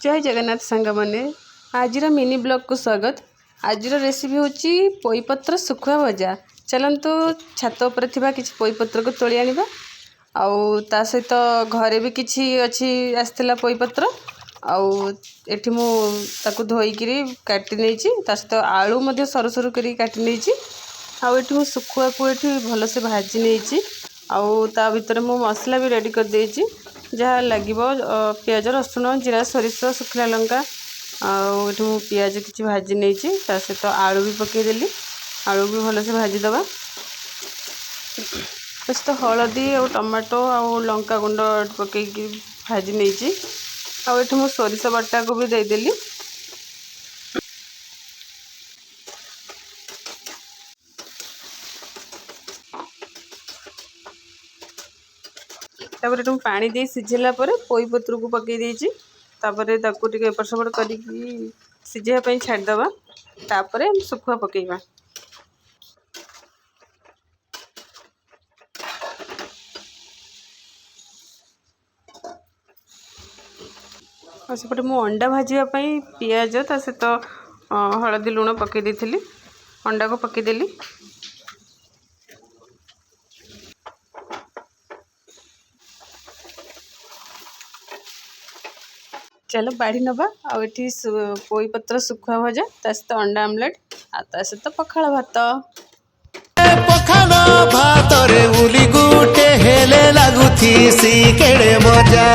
जय जगन्नाथ सांग मैंने आज मिनी ब्लॉग को स्वागत। आज रेसिपी होची पोईपत्र सुखुआ भजा। चलतु छात उपर थिबा किछि पोईपत्र को तोली आनिबा। आउ ता सहित घरे भी किछि अछि आस्थिला पोईपत्र। आउ एठी मु ताकू धोईकिरी काटी नेछि। ता सहित आलू मध्ये सरू सरू करी काटी नेछि। आउ एठी मु सुखुआ को एठी भलो से भाजी नेछि। आउ ता भीतर मु मसला भी रेडी कर देछि। जहाँ लगे पियाज रसुण जीरा सोरिष शुखला लंका आठ पियाज किसी भाजी नहीं सहित आलू भी पकईदेली। आलू भी भलसे भाजीदबा सहित हलदी और टमाटो और लंका गुंड पकईकी भाजी नहीं आठ मु सोरिष बटा को भी देदेली। तापर तुम पानी दे सिझेला पर पोईपत्र को पकई देछि। तापर ताकू टिके एपट सेपट करिकी सिझेया पई छाड़दबा। तापर हम सुखुआ पकईबा। और सेपटे मु अंडा भाजिया पई पियाज ता सहित हलदी लुण पकई देथिली। अंडा को पकई देली। चलो बाढ़ी नवा आठी पोईपत्र सुखुआ भजा ता सहित अंडा आमलेट ता सहित पखाଳ भात। पखाଳ भाତରେ उली गुटे हेले लागुथी सी केड़े मजा।